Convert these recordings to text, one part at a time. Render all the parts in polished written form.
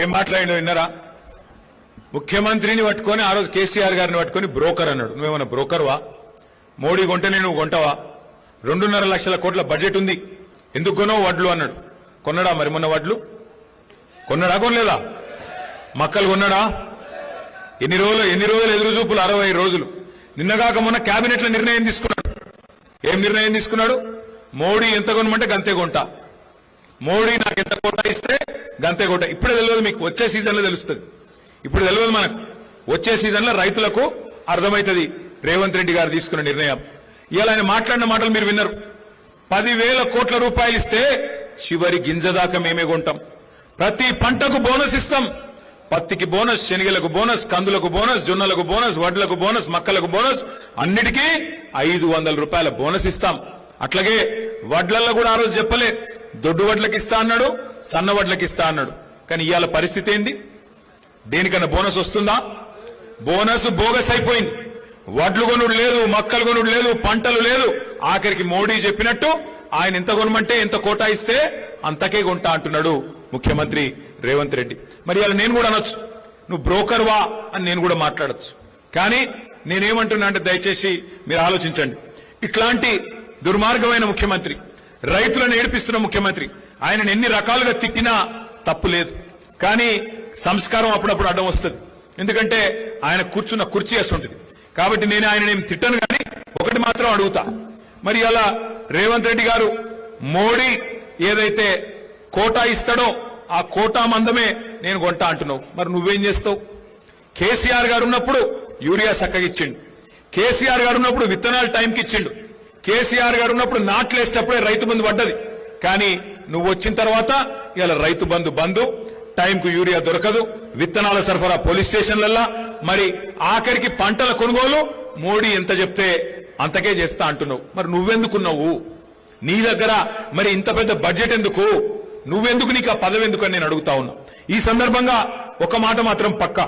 ఏం మాట్లాడిండో విన్నారా? ముఖ్యమంత్రిని పట్టుకొని ఆ రోజు కేసీఆర్ గారిని పట్టుకొని బ్రోకర్ అన్నాడు. నువ్వేమన్నా బ్రోకర్వా? మోడీ కొంటేనే నువ్వు కొంటావా? 2.5 లక్షల కోట్ల బడ్జెట్ ఉంది, ఎందుకు కొనవు వడ్లు అన్నాడు. కొన్నాడా మరి మొన్న వడ్లు? కొన్నాడా కొనలేదా? మక్కలు కొన్నాడా? ఎన్ని రోజులు ఎదురు చూపులు? 60 రోజులు. నిన్నగాక మొన్న కేబినెట్ లో నిర్ణయం తీసుకున్నాడు. ఏం నిర్ణయం తీసుకున్నాడు? మోడీ ఎంత కొనమంటే గంతే కొంటా, మోడీ నాకు ఎంత కోట ఇస్తే గంతే కోట. ఇప్పుడే తెలియదు మీకు, వచ్చే సీజన్ లో తెలుస్తుంది. ఇప్పుడు తెలియదు మనకు, వచ్చే సీజన్ లో రైతులకు అర్థమవుతుంది రేవంత్ రెడ్డి గారు తీసుకున్న నిర్ణయం. ఇవాళ ఆయన మాట్లాడిన మాటలు మీరు విన్నారు. 10,000 కోట్ల రూపాయలు ఇస్తే చివరి గింజ దాకా మేమే కొంటాం. ప్రతి పంటకు బోనస్ ఇస్తాం. పత్తికి బోనస్, శనగలకు బోనస్, కందులకు బోనస్, జొన్నలకు బోనస్, వడ్లకు బోనస్, మక్కలకు బోనస్, అన్నిటికీ 500 రూపాయల బోనస్ ఇస్తాం. అట్లాగే వడ్లల్లో కూడా ఆ రోజు చెప్పలే, దొడ్డు వడ్లకి ఇస్తా అన్నాడు, సన్న వడ్లకి ఇస్తా అన్నాడు. కానీ ఇవాళ పరిస్థితి ఏంది? దేనికన్నా బోనస్ వస్తుందా? బోనస్ బోగస్ అయిపోయింది. వడ్లు కొనుడు లేదు, మక్కలు కొనుడు లేదు, పంటలు లేదు. ఆఖరికి మోడీ చెప్పినట్టు ఆయన ఎంత కొనమంటే ఎంత కోటా ఇస్తే అంతకే కొంటా అంటున్నాడు ముఖ్యమంత్రి రేవంత్ రెడ్డి. మరి ఇలా నేను కూడా అనొచ్చు, నువ్వు బ్రోకర్ వా అని నేను కూడా మాట్లాడచ్చు. కానీ నేనేమంటున్నా అంటే దయచేసి మీరు ఆలోచించండి. ఇట్లాంటి దుర్మార్గమైన ముఖ్యమంత్రి, రైతులను ఏడిపిస్తున్న ముఖ్యమంత్రి, ఆయనను ఎన్ని రకాలుగా తిట్టినా తప్పు లేదు. కానీ సంస్కారం అప్పుడప్పుడు అడ్డం వస్తుంది. ఎందుకంటే ఆయన కూర్చున్న కుర్చీ వేస్తుంటుంది. కాబట్టి నేను ఆయన ఏం తిట్టను, కానీ ఒకటి మాత్రం అడుగుతా. మరి అలా రేవంత్ రెడ్డి గారు మోడీ ఏదైతే కోటా ఇస్తాడో ఆ కోటా మందమే నేను కొంటా అంటున్నావు. మరి నువ్వేం చేస్తావు? కేసీఆర్ గారు ఉన్నప్పుడు యూరియా చక్కగిచ్చిండు, కేసీఆర్ గారు ఉన్నప్పుడు విత్తనాలు టైంకి ఇచ్చిండు, కేసీఆర్ గారు ఉన్నప్పుడు నాట్లు వేసేటప్పుడే రైతు బంధు పడ్డది. కానీ నువ్వు వచ్చిన తర్వాత ఇలా రైతు బంధు టైంకు యూరియా దొరకదు, విత్తనాల సరఫరా పోలీస్ స్టేషన్లల్లా, మరి ఆఖరికి పంటల కొనుగోలు మోడీ ఎంత చెప్తే అంతకే చేస్తా అంటున్నావు. మరి నువ్వెందుకున్నావు? నీ దగ్గర మరి ఇంత పెద్ద బడ్జెట్ ఎందుకు? నువ్వెందుకు? నీకు ఆ పదవి ఎందుకు అని నేను అడుగుతా ఉన్నా. ఈ సందర్భంగా ఒక మాట మాత్రం పక్కా,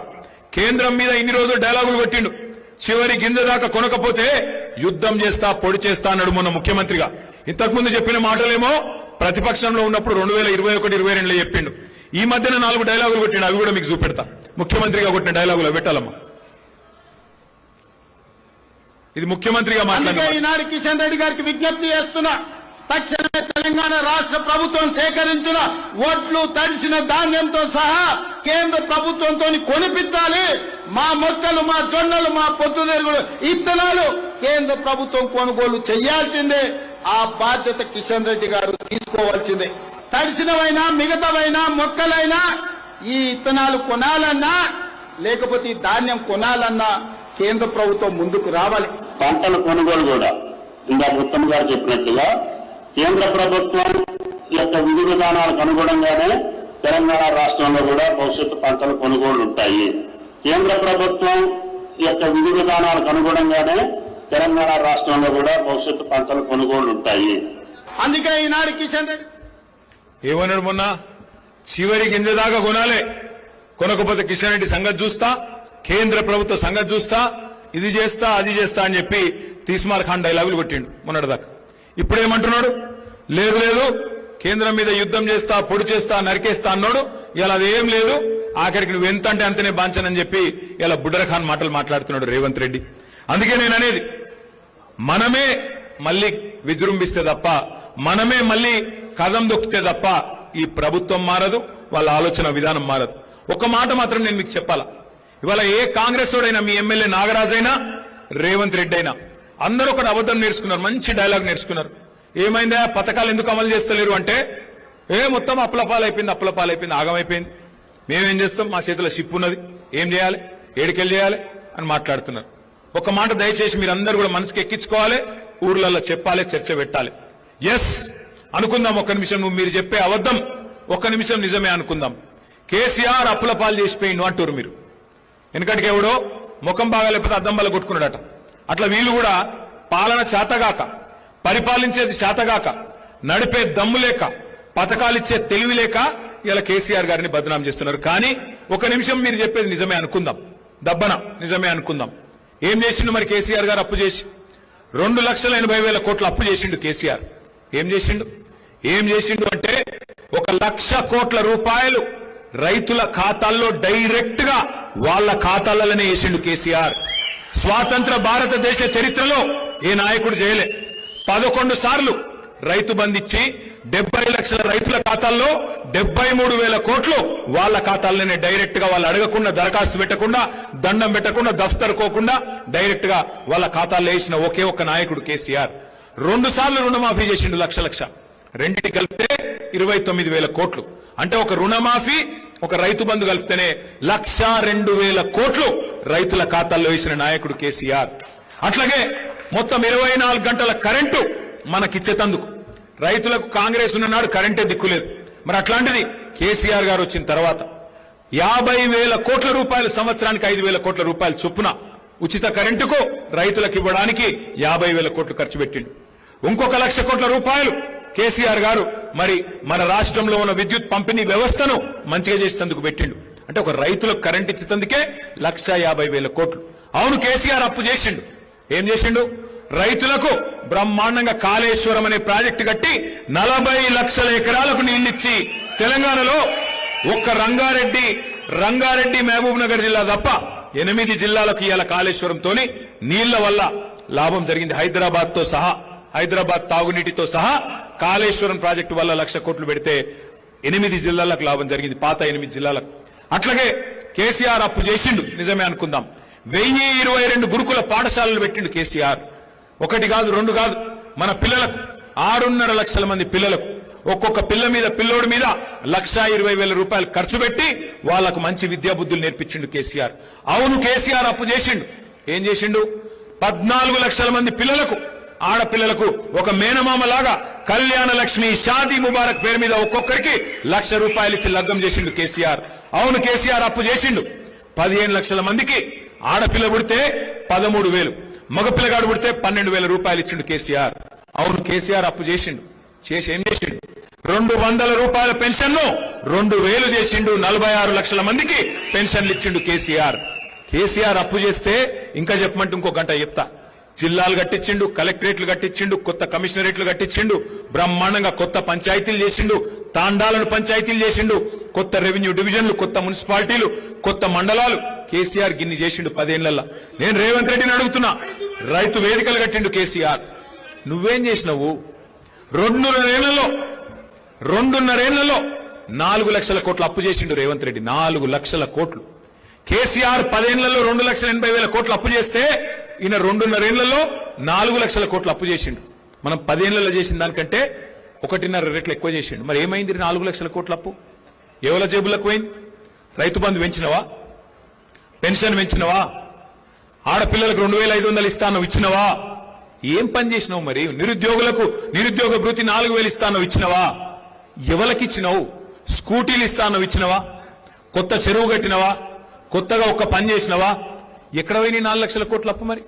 కేంద్రం మీద ఇన్ని రోజులు డైలాగులు కొట్టిండు, చివరి గింజ దాకా కొనకపోతే యుద్ధం చేస్తా, పొడి చేస్తా అన్నాడు మొన్న ముఖ్యమంత్రిగా. ఇంతకుముందు చెప్పిన మాటలేమో ప్రతిపక్షంలో ఉన్నప్పుడు 2021-22లో చెప్పిండు. ఈ మధ్యన 4 డైలాగులు కొట్టిండు, అవి కూడా మీకు చూపెడతా. ముఖ్యమంత్రిగా కొట్టిన డైలాగులు పెట్టాలమ్మా. ఇది ముఖ్యమంత్రిగా మాట్లాడిన. ఈనాడు కిషన్ రెడ్డి గారికి విజ్ఞప్తి చేస్తున్నా, తక్షణమే తెలంగాణ రాష్ట్ర ప్రభుత్వం సేకరించిన వడ్లు, తడిసిన ధాన్యంతో సహా కేంద్ర ప్రభుత్వంతో కొనిపించాలి. మా మొక్కలు, మా జొన్నలు, మా పొద్దుతిరుగుడు ఇత్తనాలు కేంద్ర ప్రభుత్వం కొనుగోలు చేయాల్సిందే. ఆ బాధ్యత కిషన్ రెడ్డి గారు తీసుకోవాల్సిందే. తడిసినవైనా మిగతావైనా మొక్కలైనా ఈ ఇత్తనాలు కొనాలన్నా లేకపోతే ఈ ధాన్యం కొనాలన్నా కేంద్ర ప్రభుత్వం ముందుకు రావాలి. పంటల కొనుగోలు కూడా ఇందాక ఉత్తమ్ గారు చెప్పినట్లుగా కేంద్ర ప్రభుత్వం యొక్క విధి విధానాలకు అనుగుణంగానే తెలంగాణ రాష్ట్రంలో కూడా భవిష్యత్తు పంటల కొనుగోళ్లు ఉంటాయి. కేంద్ర ప్రభుత్వం యొక్క విధి విధానాలకు అనుగుణంగానే తెలంగాణ రాష్ట్రంలో కూడా భవిష్యత్తు పంటల కొనుగోళ్లు ఉంటాయి. అందుకే ఈనాడు కిషన్ రెడ్డి ఏమన్నాడు మొన్న? చివరి గింజ దాకా కొనాలి, కొనకపోతే కిషన్ రెడ్డి సంగతి చూస్తా, కేంద్ర ప్రభుత్వ సంగతి చూస్తా, ఇది చేస్తా అది చేస్తా అని చెప్పి తీస్మార్ ఖాన్ డైలాగులు కొట్టిండు మొన్నటిదాకా. ఇప్పుడేమంటున్నాడు? లేదు కేంద్రం మీద యుద్ధం చేస్తా, పొడి చేస్తా, నరికేస్తా అన్నాడు. ఇలా అదేం లేదు, ఆఖరికి నువ్వు ఎంత అంటే అంతనే బాంచనని చెప్పి ఇలా బుడ్డర ఖాన్ మాటలు మాట్లాడుతున్నాడు రేవంత్ రెడ్డి. అందుకే నేను అనేది, మనమే మళ్ళీ విజృంభిస్తే తప్ప, మనమే మళ్ళీ కదం దొక్కితే తప్ప ఈ ప్రభుత్వం మారదు, వాళ్ళ ఆలోచన విధానం మారదు. ఒక మాట మాత్రం నేను మీకు చెప్పాలా, ఇవాళ ఏ కాంగ్రెస్ వాడైనా, మీ ఎమ్మెల్యే నాగరాజ్ అయినా, రేవంత్ రెడ్డి అయినా, అందరూ ఒకటి అబద్ధం నేర్చుకున్నారు, మంచి డైలాగ్ నేర్చుకున్నారు. ఏమైందా, పథకాలు ఎందుకు అమలు చేస్తలేరు అంటే, మొత్తం అప్పులపాలైపోయింది, ఆగమైపోయింది, మేమేం చేస్తాం, మా చేతిలో షిప్ ఉన్నది, ఏం చేయాలి, ఏడికెళ్ళి చేయాలి అని మాట్లాడుతున్నారు. ఒక మాట దయచేసి మీరందరూ కూడా మనసుకి ఎక్కించుకోవాలి, ఊర్లలో చెప్పాలి, చర్చ పెట్టాలి. ఎస్ అనుకుందాం, ఒక్క నిమిషం నువ్వు మీరు చెప్పే అబద్ధం ఒక్క నిమిషం నిజమే అనుకుందాం. కేసీఆర్ అప్పులపాలు చేసిపోయిండు అంటారు మీరు. వెనకటికి ఎవడో ముఖం బాగా లేకపోతే అద్దం బల్ల కొట్టుకున్నాడట. అట్లా వీళ్ళు కూడా పాలన చేతగాక, పరిపాలించేది చేతగాక, నడిపే దమ్ము లేక, పథకాలిచ్చే తెలివి లేక ఇలా కేసీఆర్ గారిని బదనాం చేస్తున్నారు. కానీ ఒక నిమిషం మీరు చెప్పేది నిజమే అనుకుందాం, దబ్బన నిజమే అనుకుందాం. ఏం చేసిండు మరి కేసీఆర్ గారు? అప్పు చేసి 2,80,000 కోట్ల అప్పు చేసిండు కేసీఆర్. ఏం చేసిండు అంటే 1,00,000 కోట్ల రూపాయలు రైతుల ఖాతాల్లో డైరెక్ట్ గా వాళ్ళ ఖాతాలలోనే వేసిండు కేసీఆర్. స్వాతంత్ర భారతదేశ చరిత్రలో ఏ నాయకుడు చేయలే. 11 సార్లు రైతు బంధించి 70 లక్షల రైతుల ఖాతాల్లో 73,000 కోట్లు వాళ్ళ ఖాతాల్లోనే డైరెక్ట్ గా వాళ్ళు అడగకుండా, దరఖాస్తు పెట్టకుండా, దండం పెట్టకుండా, దఫ్తర్ కోకుండా డైరెక్ట్ గా వాళ్ళ ఖాతాల్లో వేసిన ఒకే ఒక్క నాయకుడు కేసీఆర్. 2 సార్లు రుణమాఫీ చేసిండు లక్ష. రెండింటి కలిపితే 29,000 కోట్లు. అంటే ఒక రుణమాఫీ, ఒక రైతు బంధు కలిపితేనే 1,02,000 కోట్లు రైతుల ఖాతాల్లో వేసిన నాయకుడు కేసీఆర్. అట్లాగే మొత్తం 24 గంటల కరెంటు మనకిచ్చేతందుకు రైతులకు కాంగ్రెస్ ఉన్ననాడు కరెంటే దిక్కులేదు. మరి అట్లాంటిది కేసీఆర్ గారు వచ్చిన తర్వాత 50,000 కోట్ల రూపాయలు, సంవత్సరానికి 5,000 కోట్ల రూపాయలు చొప్పున ఉచిత కరెంటుకు రైతులకు ఇవ్వడానికి 50,000 కోట్లు ఖర్చు పెట్టిండు. ఇంకొక 1,00,000 కోట్ల రూపాయలు కేసీఆర్ గారు మరి మన రాష్ట్రంలో ఉన్న విద్యుత్ పంపిణీ వ్యవస్థను మంచిగా చేసేందుకు పెట్టిండు. అంటే ఒక రైతులకు కరెంట్ ఇచ్చేందుకే 1,50,000 కోట్లు. అవును, కేసీఆర్ అప్పు చేసిండు. ఏం చేసిండు? రైతులకు బ్రహ్మాండంగా కాళేశ్వరం అనే ప్రాజెక్టు కట్టి 40 లక్షల ఎకరాలకు నీళ్లిచ్చి తెలంగాణలో ఒక్క రంగారెడ్డి మహబూబ్ నగర్ జిల్లా తప్ప 8 జిల్లాలకు ఇవాళ కాళేశ్వరంతోని నీళ్ల వల్ల లాభం జరిగింది. హైదరాబాద్ తాగునీటితో సహా కాళేశ్వరం ప్రాజెక్టు వల్ల 1,00,000 కోట్లు పెడితే 8 జిల్లాలకు లాభం జరిగింది, పాత 8 జిల్లాలకు. అట్లాగే కేసీఆర్ అప్పు చేసిండు, నిజమే అనుకుందాం. 1022 గురుకుల పాఠశాలలు పెట్టిండు కేసీఆర్. 1 కాదు 2 కాదు, మన పిల్లలకు 6.5 లక్షల మంది పిల్లలకు ఒక్కొక్క పిల్లోడి మీద 1,20,000 రూపాయలు ఖర్చు పెట్టి వాళ్లకు మంచి విద్యా బుద్ధులు నేర్పించిండు కేసీఆర్. అవును, కేసీఆర్ అప్పు చేసిండు. ఏం చేసిండు? 14 లక్షల మంది పిల్లలకు, ఆడపిల్లలకు ఒక మేనమామ లాగా కళ్యాణ లక్ష్మి, షాదీ ముబారక్ పేరు మీద ఒక్కొక్కరికి 1,00,000 రూపాయలు ఇచ్చి లగ్గం చేసిండు కేసీఆర్. అవును, కేసీఆర్ అప్పు చేసిండు. 15 లక్షల మందికి ఆడపిల్ల పుడితే 13,000, మగపిల్లగాడు పుడితే 12,000 రూపాయలు ఇచ్చిండు కేసీఆర్. అవును, కేసీఆర్ అప్పు చేసిండు. ఏం చేసిండు? 200 రూపాయల పెన్షన్ ను 2,000 చేసిండు. 46 లక్షల మందికి పెన్షన్లు ఇచ్చిండు కేసీఆర్. అప్పు చేస్తే ఇంకా చెప్పమంటే ఇంకో గంట చెప్తా. జిల్లాలు కట్టించిండు, కలెక్టరేట్లు కట్టించిండు, కొత్త కమిషనరేట్లు కట్టించిండు, బ్రహ్మాండంగా కొత్త పంచాయతీలు చేసిండు, తాండాలను పంచాయతీలు చేసిండు, కొత్త రెవెన్యూ డివిజన్లు, కొత్త మున్సిపాలిటీలు, కొత్త మండలాలు. కేసీఆర్ గిన్ని చేసిండు 10 ఏళ్లలో. నేను రేవంత్ రెడ్డిని అడుగుతున్నా, రైతు వేదికలు కట్టిండు కేసీఆర్. నువ్వేం చేసినావు? 2.5 ఏళ్లలో 4 లక్షల కోట్లు అప్పు చేసిండు రేవంత్ రెడ్డి. 4 లక్షల కోట్లు. కేసీఆర్ 10 ఏళ్లలో 2,80,000 కోట్లు అప్పు చేస్తే ఈయన 2.5 ఏళ్లలో 4 లక్షల కోట్లు అప్పు చేసిండు. మనం 10 ఏళ్లలో చేసిన దానికంటే 1.5 రెట్లు ఎక్కువ చేసిండు. మరి ఏమైంది 4 లక్షల కోట్ల అప్పు? ఎవల జేబులకు పోయింది? రైతు బంధు పెంచినవా? పెన్షన్ పెంచినవా? ఆడపిల్లలకు 2,500 ఇస్తాను ఇచ్చినవా? ఏం పని చేసినావు? మరి నిరుద్యోగులకు నిరుద్యోగ భృతి 4,000 ఇస్తాను ఇచ్చినవా? ఎవరికి ఇచ్చినావు? స్కూటీలు ఇస్తాను ఇచ్చినవా? కొత్త చెరువు కట్టినవా? కొత్తగా ఒక్క పని చేసినవా? ఎక్కడ పోయినాయి 4 లక్షల కోట్ల అప్పు? మరి